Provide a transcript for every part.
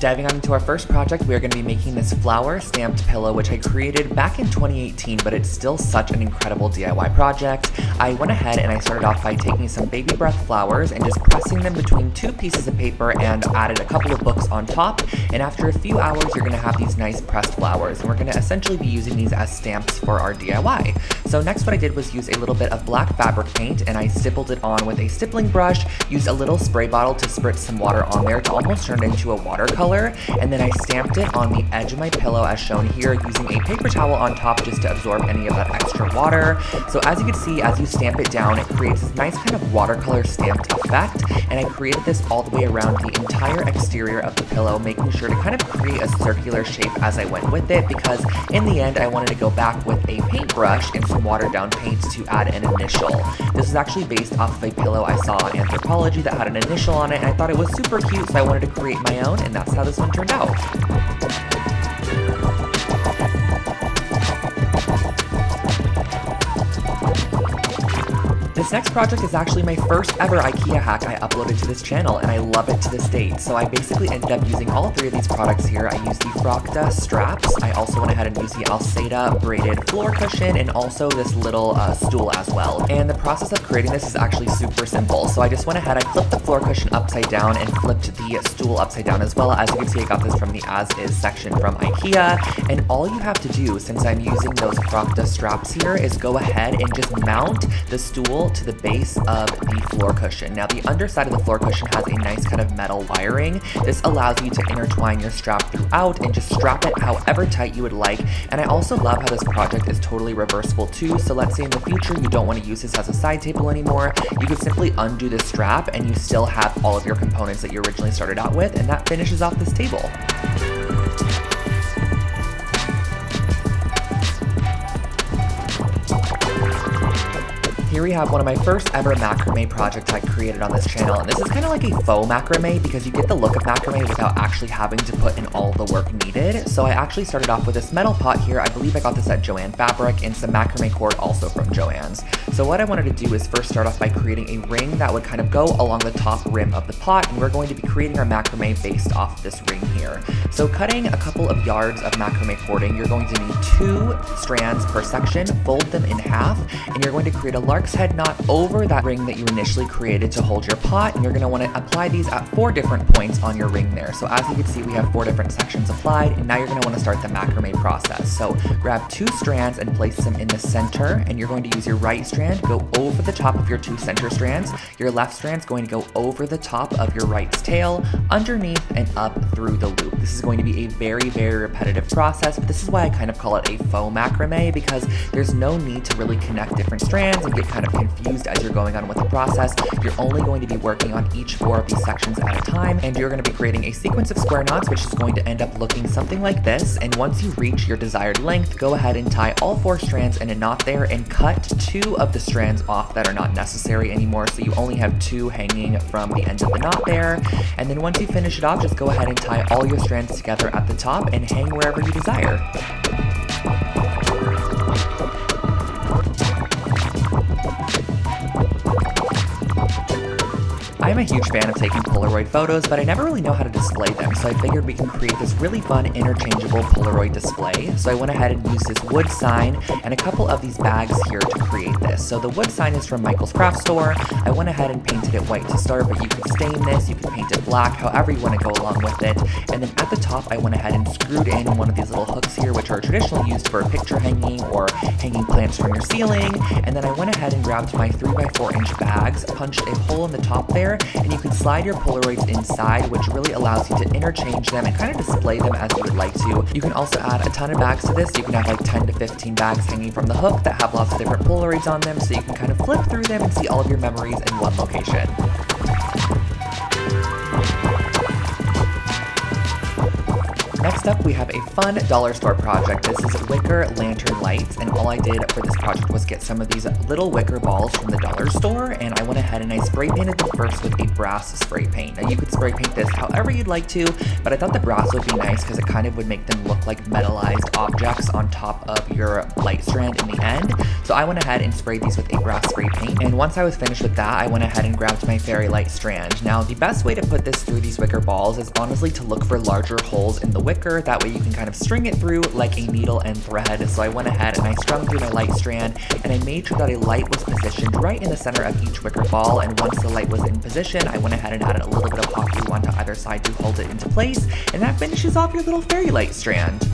Diving on into our first project, we are going to be making this flower stamped pillow, which I created back in 2018, but it's still such an incredible DIY project. I went ahead and I started off by taking some baby breath flowers and just pressing them between two pieces of paper and added a couple of books on top. And after a few hours, you're going to have these nice pressed flowers, and we're going to essentially be using these as stamps for our DIY. So next what I did was use a little bit of black fabric paint, and I stippled it on with a stippling brush, used a little spray bottle to spritz some water on there to almost turn it into a watercolor. And then I stamped it on the edge of my pillow as shown here, using a paper towel on top just to absorb any of that extra water. So as you can see, as you stamp it down, it creates this nice kind of watercolor stamped effect. And I created this all the way around the entire exterior of the pillow, making sure to kind of create a circular shape as I went with it, because in the end I wanted to go back with a paintbrush and some watered down paint to add an initial. This is actually based off of a pillow I saw on Anthropology that had an initial on it, and I thought it was super cute, so I wanted to create my own, and that's how this one turned out. This next project is actually my first ever IKEA hack I uploaded to this channel, and I love it to this date. So I basically ended up using all three of these products here. I used the Frocta straps, I also went ahead and used the Alceda braided floor cushion, and also this little stool as well. And the process of creating this is actually super simple. So I just went ahead, I flipped the floor cushion upside down and flipped the stool upside down as well. As you can see, I got this from the As Is section from IKEA. And all you have to do, since I'm using those Frocta straps here, is go ahead and just mount the stool to the base of the floor cushion. Now the underside of the floor cushion has a nice kind of metal wiring. This allows you to intertwine your strap throughout and just strap it however tight you would like. And I also love how this project is totally reversible too. So let's say in the future you don't want to use this as a side table anymore, you could simply undo the strap and you still have all of your components that you originally started out with, and that finishes off this table. Here we have one of my first ever macrame projects I created on this channel, and this is kind of like a faux macrame because you get the look of macrame without actually having to put in all the work needed. So I actually started off with this metal pot here. I believe I got this at Joann Fabric, and some macrame cord also from Joann's. So what I wanted to do is first start off by creating a ring that would kind of go along the top rim of the pot, and we're going to be creating our macrame based off this ring here. So cutting a couple of yards of macrame cording, you're going to need 2 strands per section, fold them in half, and you're going to create a lark's head knot over that ring that you initially created to hold your pot, and you're going to want to apply these at 4 different points on your ring there. So as you can see, we have 4 different sections applied, and now you're going to want to start the macrame process. So grab 2 strands and place them in the center, and you're going to use your right strand, go over the top of your 2 center strands. Your left strand's going to go over the top of your right's tail, underneath and up through the loop. This is going to be a very, very repetitive process, but this is why I kind of call it a faux macrame, because there's no need to really connect different strands and get kind of confused as you're going on with the process. You're only going to be working on each 4 of these sections at a time, and you're going to be creating a sequence of square knots, which is going to end up looking something like this. And once you reach your desired length, go ahead and tie all 4 strands in a knot there and cut 2 of the strands off that are not necessary anymore, so you only have 2 hanging from the end of the knot there. And then once you finish it off, just go ahead and tie all your strands together at the top and hang wherever you desire. I'm a huge fan of taking Polaroid photos, but I never really know how to display them, so I figured we can create this really fun interchangeable Polaroid display. So I went ahead and used this wood sign and a couple of these bags here to create this. So the wood sign is from Michael's Craft Store. I went ahead and painted it white to start, but you could stain this, you could paint it black, however you want to go along with it. And then at the top, I went ahead and screwed in one of these little hooks here, which are traditionally used for picture hanging or hanging plants from your ceiling. And then I went ahead and grabbed my 3x4 inch bags, punched a hole in the top there, and you can slide your Polaroids inside, which really allows you to interchange them and kind of display them as you would like to. You can also add a ton of bags to this. You can have like 10 to 15 bags hanging from the hook that have lots of different Polaroids on them, so you can kind of flip through them and see all of your memories in one location. Next up, we have a fun dollar store project. This is wicker lantern lights, and all I did for this project was get some of these little wicker balls from the dollar store, and I went ahead and I spray painted them first with a brass spray paint. Now you could spray paint this however you'd like to, but I thought the brass would be nice because it kind of would make them look like metallized objects on top of your light strand in the end. So I went ahead and sprayed these with a brass spray paint, and once I was finished with that, I went ahead and grabbed my fairy light strand. Now the best way to put this through these wicker balls is honestly to look for larger holes in the wicker. That way you can kind of string it through like a needle and thread. So I went ahead and I strung through my light strand, and I made sure that a light was positioned right in the center of each wicker ball, and once the light was in position, I went ahead and added a little bit of hot glue onto either side to hold it into place, and that finishes off your little fairy light strand.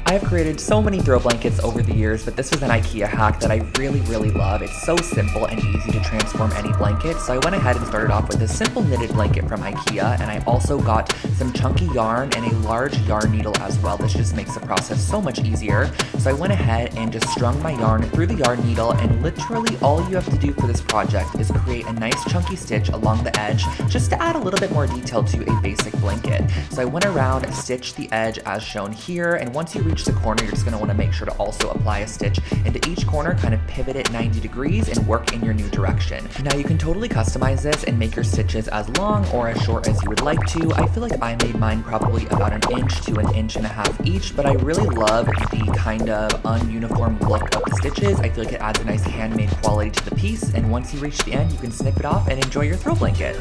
I've created so many throw blankets over the years, but this was an IKEA hack that I really love. It's so simple and easy to transform any blanket, so I went ahead and started off with a simple knitted blanket from IKEA, and I also got some chunky yarn and a large yarn needle as well. This just makes the process so much easier. So I went ahead and just strung my yarn through the yarn needle, and literally all you have to do for this project is create a nice chunky stitch along the edge just to add a little bit more detail to a basic blanket. So I went around, stitched the edge as shown here, and once you reach the corner, you're just going to want to make sure to also apply a stitch into each corner, kind of pivot it 90 degrees and work in your new direction. Now you can totally customize this and make your stitches as long or as short as you would like to. I feel like I made mine probably about 1 inch to 1.5 inches each, but I really love the kind of ununiform look of the stitches. I feel like it adds a nice handmade quality to the piece, and once you reach the end, you can snip it off and enjoy your throw blanket.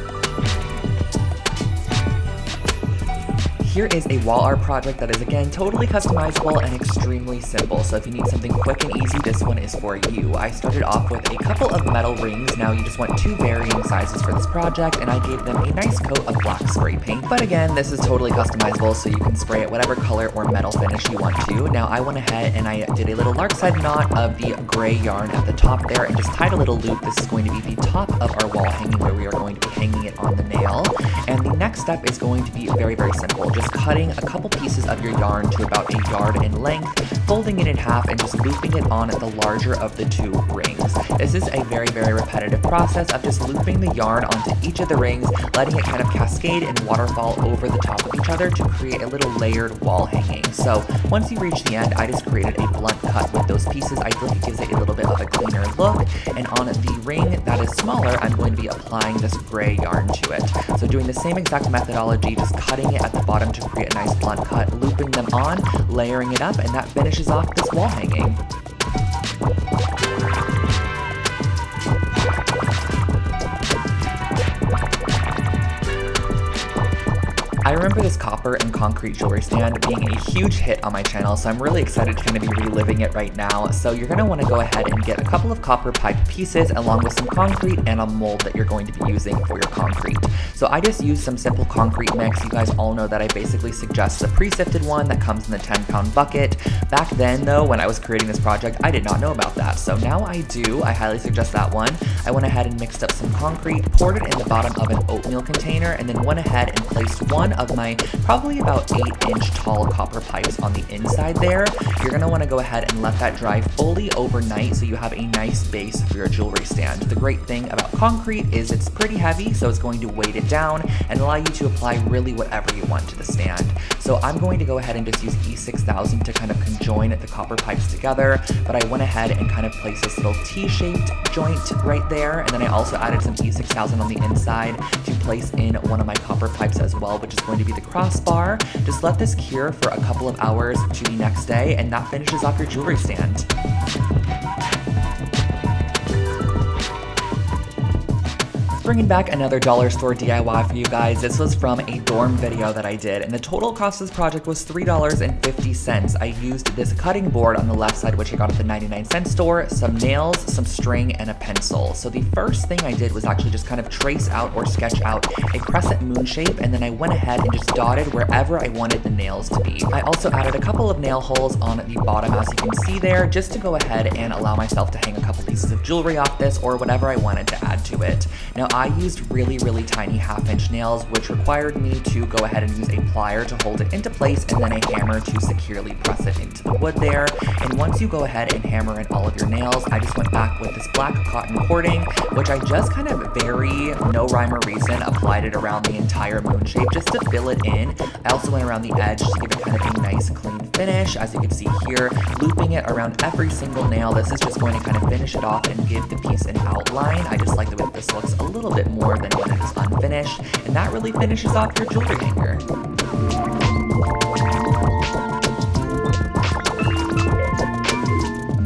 Here is a wall art project that is again totally customizable and extremely simple. So if you need something quick and easy, this one is for you. I started off with a couple of metal rings. Now you just want 2 varying sizes for this project, and I gave them a nice coat of black spray paint. But again, this is totally customizable, so you can spray it whatever color or metal finish you want to. Now I went ahead and I did a little lark side knot of the gray yarn at the top there and just tied a little loop. This is going to be the top of our wall hanging where we are going to be hanging it on the nail. And the next step is going to be very simple. Just cutting a couple pieces of your yarn to about 1 yard in length, folding it in half, and just looping it on the larger of the 2 rings. This is a very repetitive process of just looping the yarn onto each of the rings, letting it kind of cascade and waterfall over the top of each other to create a little layered wall hanging. So once you reach the end, I just created a blunt cut with those pieces. I feel like it gives it a little bit of a cleaner look, and on the ring that is smaller, I'm going to be applying this gray yarn to it. So doing the same exact methodology, just cutting it at the bottom to create a nice blunt cut, looping them on, layering it up, and that finishes off this wall hanging. I remember this copper and concrete jewelry stand being a huge hit on my channel, so I'm really excited to kind of be reliving it right now. So you're going to want to go ahead and get a couple of copper pipe pieces along with some concrete and a mold that you're going to be using for your concrete. So I just used some simple concrete mix. You guys all know that I basically suggest the pre-sifted one that comes in the 10-pound bucket. Back then though, when I was creating this project, I did not know about that. So now I do. I highly suggest that one. I went ahead and mixed up some concrete, poured it in the bottom of an oatmeal container, and then went ahead and placed one of my probably about 8-inch tall copper pipes on the inside there. You're going to want to go ahead and let that dry fully overnight so you have a nice base for your jewelry stand. The great thing about concrete is it's pretty heavy, so it's going to weight it down and allow you to apply really whatever you want to the stand. So I'm going to go ahead and just use E6000 to kind of conjoin the copper pipes together, but I went ahead and kind of placed this little T-shaped joint right there, and then I also added some E6000 on the inside to place in one of my copper pipes as well, which is going to be the crossbar. Just let this cure for a couple of hours to the next day, and that finishes off your jewelry stand. Bringing back another dollar store DIY for you guys. This was from a dorm video that I did, and the total cost of this project was $3.50. I used this cutting board on the left side, which I got at the 99-cent store, some nails, some string, and a pencil. So the first thing I did was actually just kind of trace out or sketch out a crescent moon shape, and then I went ahead and just dotted wherever I wanted the nails to be. I also added a couple of nail holes on the bottom, as you can see there, just to go ahead and allow myself to hang a couple pieces of jewelry off this or whatever I wanted to add to it. Now I used really tiny 1/2-inch nails, which required me to go ahead and use a plier to hold it into place and then a hammer to securely press it into the wood there. And once you go ahead and hammer in all of your nails, I just went back with this black cotton cording, which I just kind of very no rhyme or reason applied it around the entire moon shape just to fill it in. I also went around the edge to give it kind of a nice clean finish, as you can see here, looping it around every single nail. This is just going to kind of finish it off and give the piece an outline. I just like the way this looks a little bit more than when it is unfinished, and that really finishes off your jewelry hanger.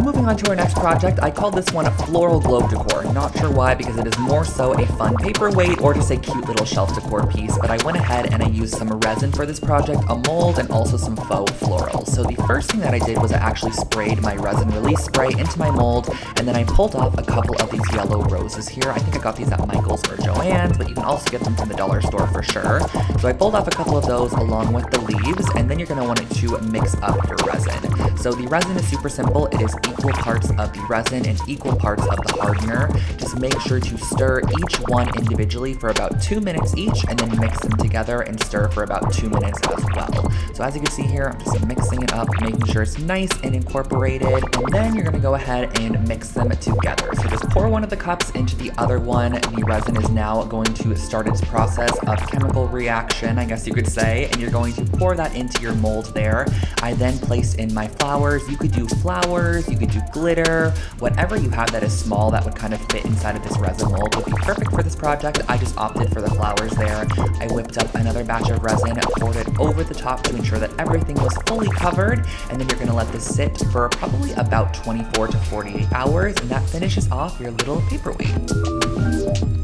Moving on to our next project, I called this one Floral Globe Decor. Not sure why, because it is more so a fun paperweight or just a cute little shelf decor piece, but I went ahead and I used some resin for this project, a mold, and also some faux florals. So the first thing that I did was I actually sprayed my resin release spray into my mold, and then I pulled off a couple of these yellow roses here. I think I got these at Michael's or Joann's, but you can also get them from the dollar store for sure. So I pulled off a couple of those along with the leaves, and then you're going to want to mix up your resin. So the resin is super simple. It is equal parts of the resin and equal parts of the hardener. Just make sure to stir each one individually for about 2 minutes each, and then mix them together and stir for about 2 minutes as well. So as you can see here, I'm just mixing it up, making sure it's nice and incorporated, and then you're going to go ahead and mix them together. So just pour one of the cups into the other one. The resin is now going to start its process of chemical reaction, I guess you could say, and you're going to pour that into your mold there. I then placed in my flowers. You could do flowers, you could do glitter, whatever you have that is small that would kind of fit inside of this resin mold would be perfect for this project. I just opted for the flowers there. I whipped up another batch of resin, poured it over the top to ensure that everything was fully covered, and then you're going to let this sit for probably about 24 to 48 hours, and that finishes off your little paperweight.